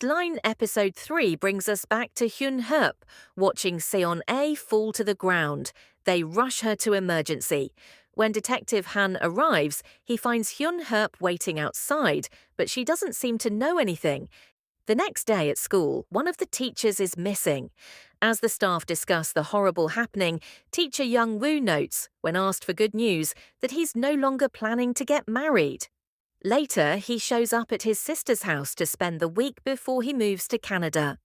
Line episode 3 brings us back to Hyun Herp, watching Seon A fall to the ground. They rush her to emergency. When Detective Han arrives, he finds Hyun Herp waiting outside, but she doesn't seem to know anything. The next day at school, one of the teachers is missing. As the staff discuss the horrible happening, teacher Young Woo notes, when asked for good news, that he's no longer planning to get married. Later, he shows up at his sister's house to spend the week before he moves to Canada.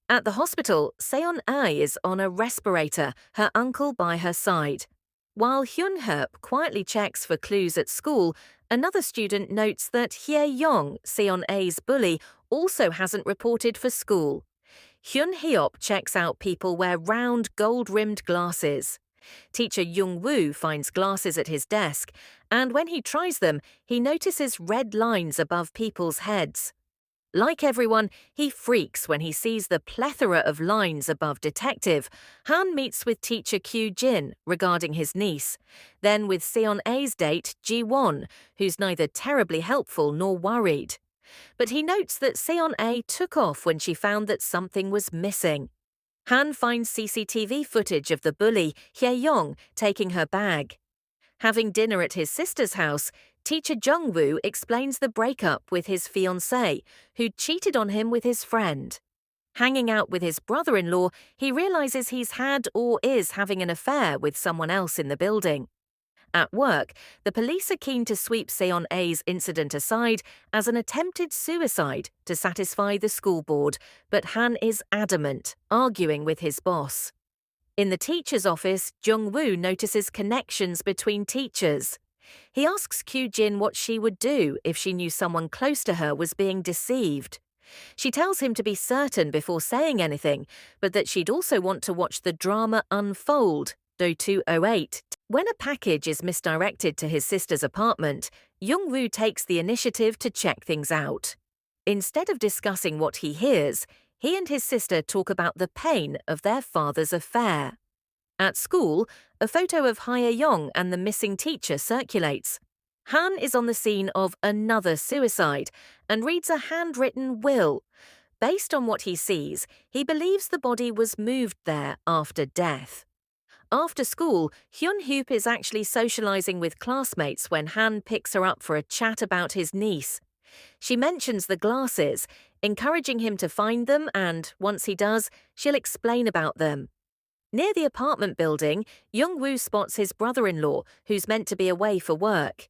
At the hospital, Seon A is on a respirator, her uncle by her side. While Hyun Herp quietly checks for clues at school, another student notes that Hye Yong, Seon A's bully, also hasn't reported for school. Hyun Hyop checks out people wear round, gold-rimmed glasses. Teacher Young Woo finds glasses at his desk, and when he tries them, he notices red lines above people's heads. Like everyone, he freaks when he sees the plethora of lines above Detective. Han meets with teacher Kyu Jin regarding his niece, then with Seon A's date Ji Won, who's neither terribly helpful nor worried. But he notes that Seon A took off when she found that something was missing. Han finds CCTV footage of the bully, Hye Yong, taking her bag. Having dinner at his sister's house, teacher Jung-woo explains the breakup with his fiancée, who'd cheated on him with his friend. Hanging out with his brother-in-law, he realizes he's had or is having an affair with someone else in the building. At work, the police are keen to sweep Seon A's incident aside as an attempted suicide to satisfy the school board, but Han is adamant, arguing with his boss. In the teacher's office, Jung-woo notices connections between teachers. He asks Kyu Jin what she would do if she knew someone close to her was being deceived. She tells him to be certain before saying anything, but that she'd also want to watch the drama unfold. Do 208. When a package is misdirected to his sister's apartment, Jung-woo takes the initiative to check things out. Instead of discussing what he hears, he and his sister talk about the pain of their father's affair. At school, a photo of Hye Yong and the missing teacher circulates. Han is on the scene of another suicide and reads a handwritten will. Based on what he sees, he believes the body was moved there after death. After school, Hyun Hoop is actually socializing with classmates when Han picks her up for a chat about his niece. She mentions the glasses, encouraging him to find them, and once he does, she'll explain about them. Near the apartment building, Jung-woo spots his brother-in-law, who's meant to be away for work.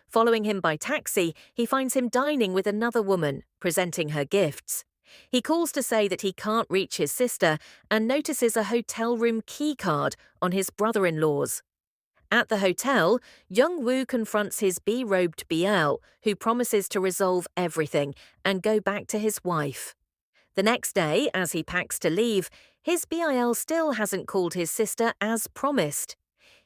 Following him by taxi, he finds him dining with another woman, presenting her gifts. He calls to say that he can't reach his sister and notices a hotel room key card on his brother-in-law's. At the hotel, Jung-woo confronts his be-robed BL, who promises to resolve everything and go back to his wife. The next day, as he packs to leave, his BIL still hasn't called his sister as promised.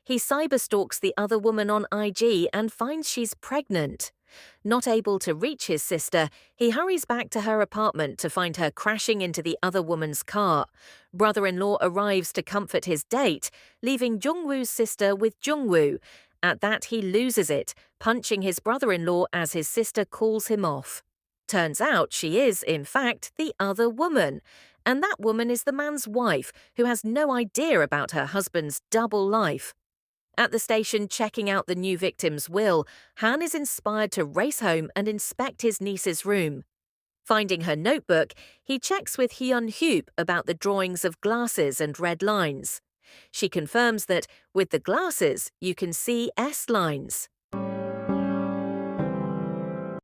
He cyberstalks the other woman on IG and finds she's pregnant. Not able to reach his sister, he hurries back to her apartment to find her crashing into the other woman's car. Brother-in-law arrives to comfort his date, leaving Jung-woo's sister with Jung-woo. At that, he loses it, punching his brother-in-law as his sister calls him off. Turns out she is, in fact, the other woman. And that woman is the man's wife, who has no idea about her husband's double life. At the station checking out the new victim's will, Han is inspired to race home and inspect his niece's room. Finding her notebook, he checks with Hyun Hoop about the drawings of glasses and red lines. She confirms that, with the glasses, you can see S lines.